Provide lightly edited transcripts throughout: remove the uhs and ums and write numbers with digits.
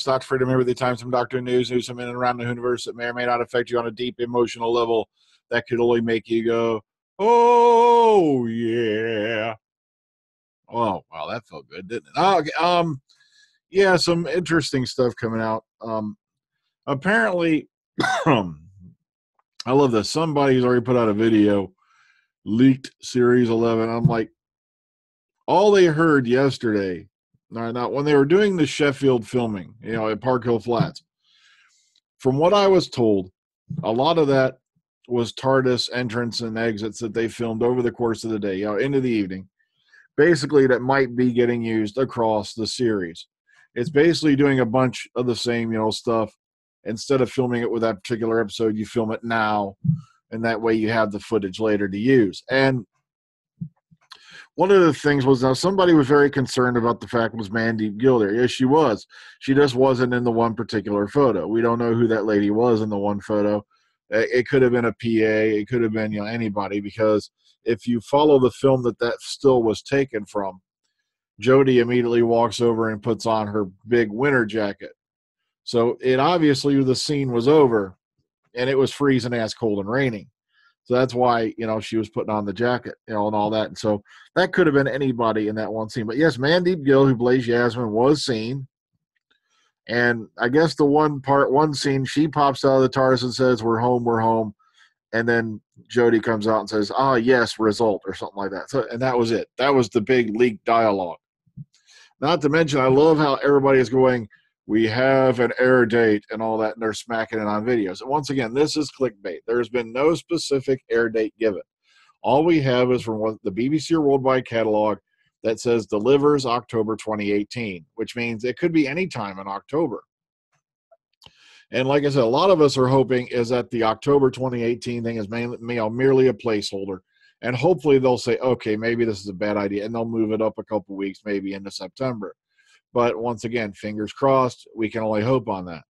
universe. Not afraid to remember the times some Doctor news some in and around the universe that may or may not affect you on a deep emotional level that could only make you go, oh, yeah. Oh, wow, that felt good, didn't it? Oh, okay, yeah, some interesting stuff coming out. Apparently, I love this. Somebody's already put out a video, leaked Series 11. I'm like, all they heard yesterday, not when they were doing the Sheffield filming, at Park Hill Flats, from what I was told, a lot of that was Tardis entrance and exits that they filmed over the course of the day, into the evening. Basically, that might be getting used across the series. It's basically doing a bunch of the same, stuff. Instead of filming it with that particular episode, you film it now, and that way you have the footage later to use. And one of the things was, now somebody was very concerned about the fact was Mandeep Gill there. Yes, she was. She just wasn't in the one particular photo. We don't know who that lady was in the one photo. It could have been a PA. It could have been anybody, because if you follow the film that still was taken from, Jodie immediately walks over and puts on her big winter jacket. So it obviously, the scene was over, and it was freezing ass cold and raining. So that's why, she was putting on the jacket, and all that. And so that could have been anybody in that one scene. But yes, Mandeep Gill, who plays Yasmin, was seen. And I guess the one scene, she pops out of the TARDIS and says, we're home. And then Jodie comes out and says, yes, result, or something like that. So, and that was it. That was the big leaked dialogue. Not to mention, I love how everybody is going, we have an air date and all that, and they're smacking it on videos. And once again, this is clickbait. There's been no specific air date given. All we have is from the BBC Worldwide catalog that says delivers October 2018, which means it could be any time in October. And like I said, a lot of us are hoping is that the October 2018 thing is merely a placeholder. And hopefully they'll say, okay, maybe this is a bad idea, and they'll move it up a couple weeks, maybe into September. But once again, fingers crossed, we can only hope on that.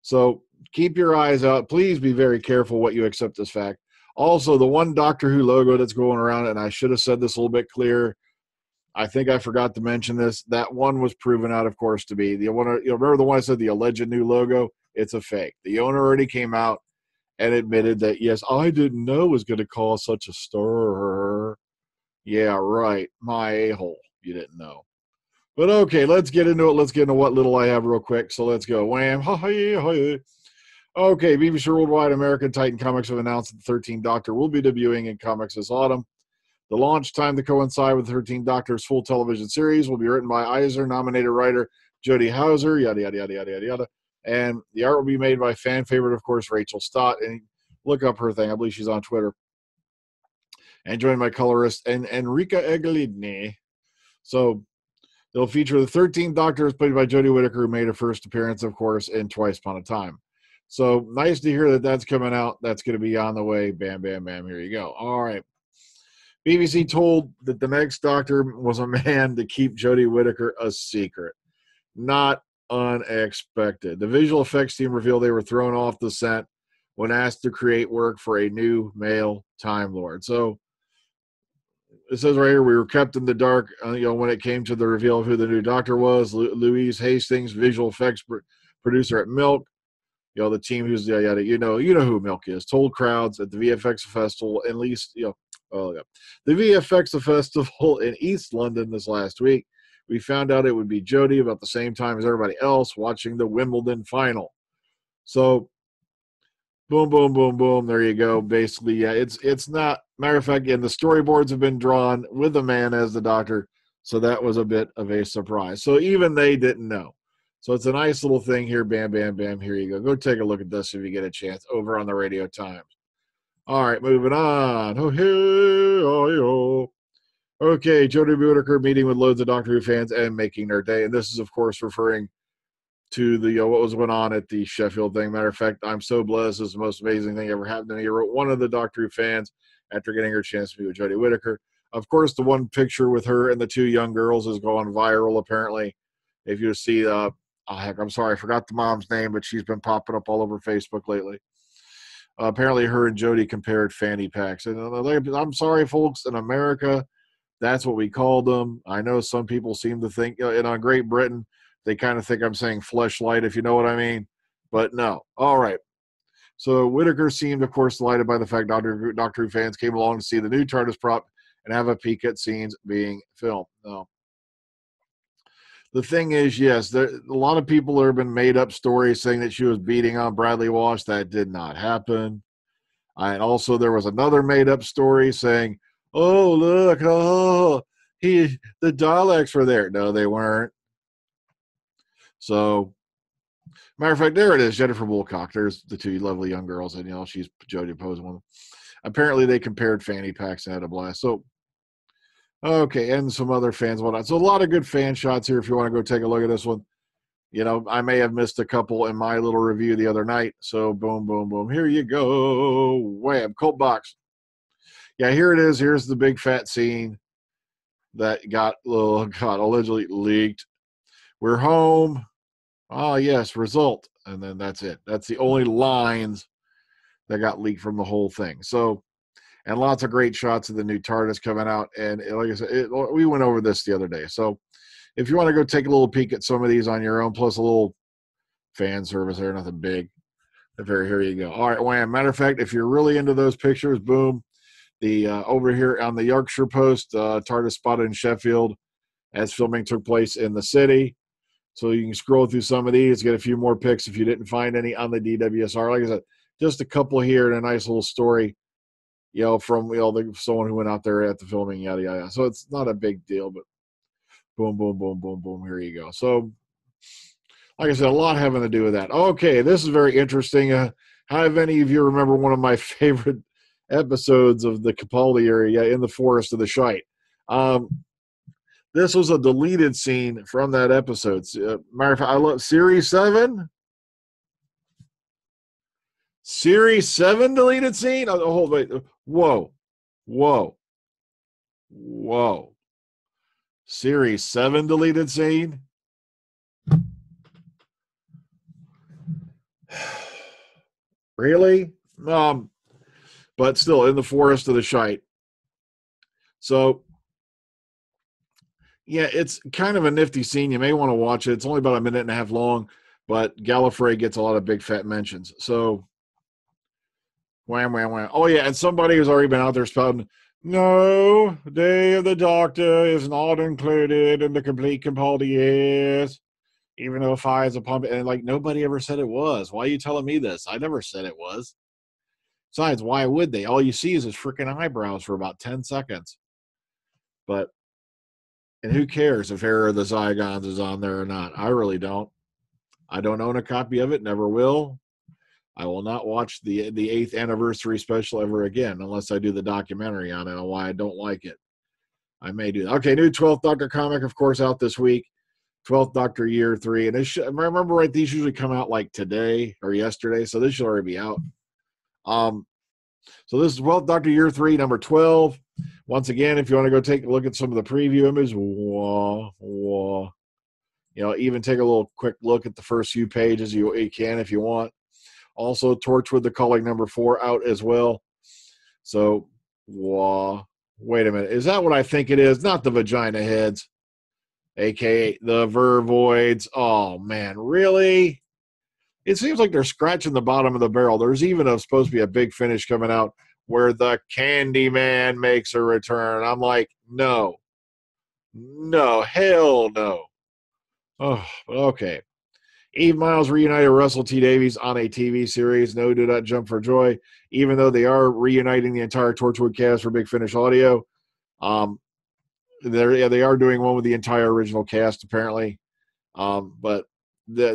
So keep your eyes out. Please be very careful what you accept as fact. Also, the one Doctor Who logo that's going around, and I should have said this a little bit clearer, I think I forgot to mention this, that one was proven out, of course, to be the one. Remember the one I said, the alleged new logo? It's a fake. The owner already came out and admitted that, yes, I didn't know it was going to cause such a stir. Yeah, right. My a-hole. You didn't know. But okay, let's get into it. Let's get into what little I have real quick. So let's go. Wham. Okay, BBC Worldwide American Titan Comics have announced that the 13th Doctor will be debuting in comics this autumn. The launch time to coincide with the 13th Doctor's full television series will be written by Eisner-nominated writer Jodie Houser, yada, yada, yada, yada, yada, yada. And the art will be made by fan favorite, of course, Rachel Stott. And look up her thing. I believe she's on Twitter. And joined by colorist and Enrica Eglidni. So they'll feature the 13th Doctor, played by Jodie Whittaker, who made her first appearance, of course, in Twice Upon a Time. So nice to hear that that's coming out. That's going to be on the way. Bam, bam, bam. Here you go. All right. BBC told that the next Doctor was a man to keep Jodie Whittaker a secret. Not unexpected. The visual effects team revealed they were thrown off the set when asked to create work for a new male Time Lord. So it says right here, we were kept in the dark, when it came to the reveal of who the new Doctor was. Louise Hastings, visual effects producer at Milk, the team who's you know who Milk is. Told crowds at the VFX festival, at least the VFX festival in East London this last week. We found out it would be Jodie about the same time as everybody else watching the Wimbledon final. So, boom, boom, boom, boom. There you go. Basically, yeah, it's not. Matter of fact, again, the storyboards have been drawn with a man as the Doctor, so that was a bit of a surprise. So even they didn't know. So it's a nice little thing here. Bam, bam, bam. Here you go. Go take a look at this if you get a chance over on the Radio Times. All right, moving on. Okay, Jodie Whittaker meeting with loads of Doctor Who fans and making their day. And this is, of course, referring to the what was going on at the Sheffield thing. Matter of fact, I'm so blessed. This is the most amazing thing ever happened to me. I wrote one of the Doctor Who fans after getting her chance to meet with Jodie Whittaker. Of course, the one picture with her and the two young girls is going viral, apparently. If you see, I'm sorry, I forgot the mom's name, but she's been popping up all over Facebook lately. Apparently, her and Jodie compared fanny packs. And I'm sorry, folks, in America, that's what we call them. I know some people seem to think, and on Great Britain, they kind of think I'm saying fleshlight, if you know what I mean. But no. All right. So Whittaker seemed, of course, delighted by the fact Doctor Who fans came along to see the new TARDIS prop and have a peek at scenes being filmed. No. The thing is, yes, a lot of people there have been made up stories saying that she was beating on Bradley Walsh. That did not happen. And also there was another made up story saying, oh, look, the Daleks were there. No, they weren't. So, matter of fact, there it is, Jennifer Woolcock. There's the two lovely young girls, and she's Jodie posing with them. Apparently, they compared fanny packs and had a blast. So, okay, and some other fans, whatnot. So, a lot of good fan shots here. If you want to go take a look at this one, I may have missed a couple in my little review the other night. So, boom, boom, boom. Here you go. Wham, Colt box. Yeah, here it is. Here's the big fat scene that got allegedly leaked. We're home. Oh, yes, result. And then that's it. That's the only lines that got leaked from the whole thing. So, and lots of great shots of the new TARDIS coming out. And like I said, we went over this the other day. So if you want to go take a little peek at some of these on your own, plus a little fan service there, nothing big. Here you go. All right, wham. Matter of fact, if you're really into those pictures, boom. The over here on the Yorkshire Post, TARDIS spotted in Sheffield as filming took place in the city. So you can scroll through some of these, get a few more pics if you didn't find any on the DWSR. Like I said, just a couple here and a nice little story, from someone who went out there at the filming, yada yada. So it's not a big deal, but boom, boom, boom, boom, boom. Here you go. So, like I said, a lot having to do with that. Okay, this is very interesting. How many of you remember one of my favorite episodes of the Capaldi area in the Forest of the Shite? This was a deleted scene from that episode. Matter of fact, I love Series 7. Series 7 deleted scene? Oh, hold wait. Whoa. Series 7 deleted scene? Really? But still, in the Forest of the Shite. So, yeah, it's kind of a nifty scene. You may want to watch it. It's only about a minute and a half long, but Gallifrey gets a lot of big fat mentions. So, wham, wham, wham. Oh, yeah, and somebody who's already been out there spouting, no, Day of the Doctor is not included in the complete Capaldi years, even though Phi is a pump. And, nobody ever said it was. Why are you telling me this? I never said it was. Besides, why would they? All you see is his freaking eyebrows for about 10 seconds. And who cares if Error of the Zygons is on there or not? I really don't. I don't own a copy of it, never will. I will not watch the 8th anniversary special ever again unless I do the documentary on it on why I don't like it. I may do that. Okay, new 12th Doctor comic, of course, out this week. 12th Doctor Year 3. And I remember right, these usually come out like today or yesterday, so this should already be out. So this is 12th Doctor Year 3, number 12. Once again, if you want to go take a look at some of the preview images, even take a little quick look at the first few pages. You can if you want. Also, Torchwood the Calling number 4 out as well. So, wait a minute. Is that what I think it is? Not the vagina heads, a.k.a. the vervoids. Oh, man, really? It seems like they're scratching the bottom of the barrel. There's even supposed to be a big finish coming out where the Candyman makes a return. I'm like, no, hell no. Oh, okay. Eve Myles reunited Russell T Davies on a TV series. No, do not jump for joy. Even though they are reuniting the entire Torchwood cast for Big Finish Audio, they are doing one with the entire original cast apparently. But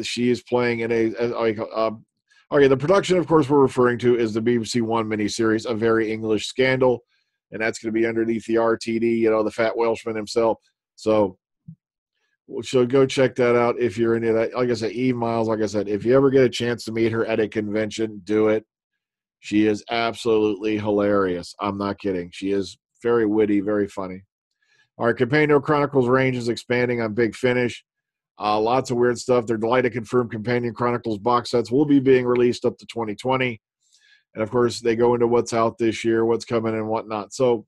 she is playing in the production, of course, we're referring to is the BBC One miniseries, A Very English Scandal, and that's going to be underneath the RTD, the fat Welshman himself. So go check that out if you're into that. Like I said, Eve Myles, like I said, if you ever get a chance to meet her at a convention, do it. She is absolutely hilarious. I'm not kidding. She is very witty, very funny. All right, Companion Chronicles range is expanding on Big Finish. Lots of weird stuff. They're delighted to confirm Companion Chronicles box sets will be being released up to 2020. And, of course, they go into what's out this year, what's coming and whatnot. So,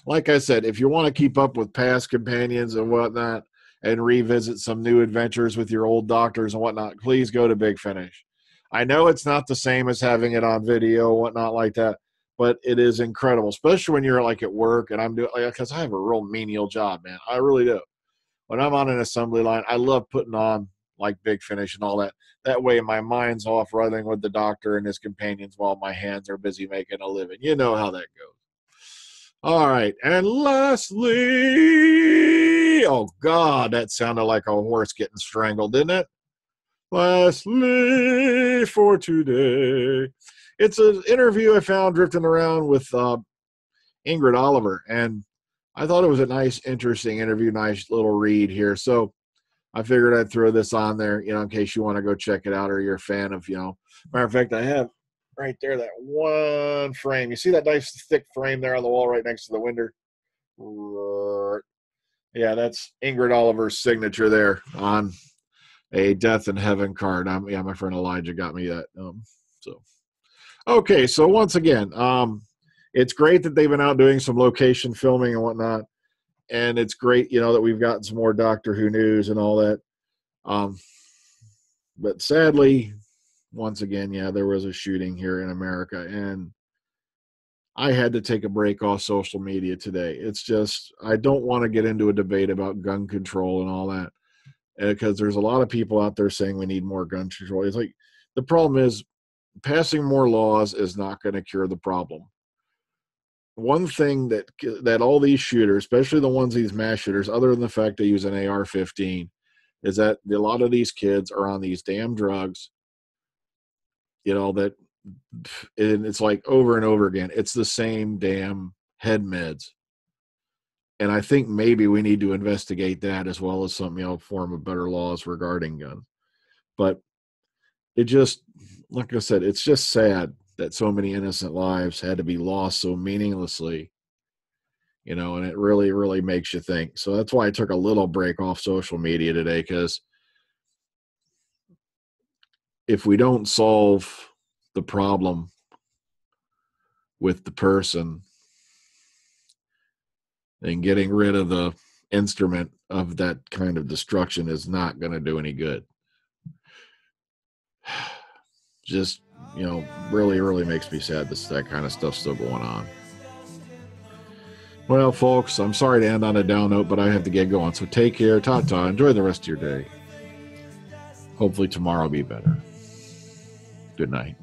like I said, if you want to keep up with past companions and whatnot, and revisit some new adventures with your old doctors and whatnot, please go to Big Finish. I know it's not the same as having it on video, whatnot like that, but it is incredible, especially when you're like at work and I'm doing, because I have a real menial job, man. I really do. When I'm on an assembly line, I love putting on like Big Finish and all that. That way my mind's off running with the doctor and his companions while my hands are busy making a living. You know how that goes. All right. And lastly, oh God, that sounded like a horse getting strangled, didn't it? Lastly for today, it's an interview I found drifting around with Ingrid Oliver, and I thought it was a nice, interesting interview, nice little read here. So I figured I'd throw this on there, in case you want to go check it out or you're a fan of, Matter of fact, I have right there that one frame. You see that nice thick frame there on the wall right next to the window? Yeah, that's Ingrid Oliver's signature there on a Death in Heaven card. My friend Elijah got me that. Okay, so once again, it's great that they've been out doing some location filming and whatnot. And it's great, that we've gotten some more Doctor Who news and all that. But sadly, once again, there was a shooting here in America, and I had to take a break off social media today. It's just, I don't want to get into a debate about gun control and all that, because there's a lot of people out there saying we need more gun control. It's like, the problem is passing more laws is not going to cure the problem. One thing that all these shooters, especially the ones, these mass shooters, other than the fact they use an AR-15, is that a lot of these kids are on these damn drugs, and it's like over and over again. It's the same damn head meds. And I think maybe we need to investigate that as well as some, form of better laws regarding guns. But it just, like I said, it's just sad that so many innocent lives had to be lost so meaninglessly, and it really, really makes you think. So that's why I took a little break off social media today, because if we don't solve the problem with the person, then getting rid of the instrument of that kind of destruction is not going to do any good. Just, really, really makes me sad that kind of stuff's still going on. Well, folks, I'm sorry to end on a down note, but I have to get going. So take care. Ta-ta. Enjoy the rest of your day. Hopefully tomorrow will be better. Good night.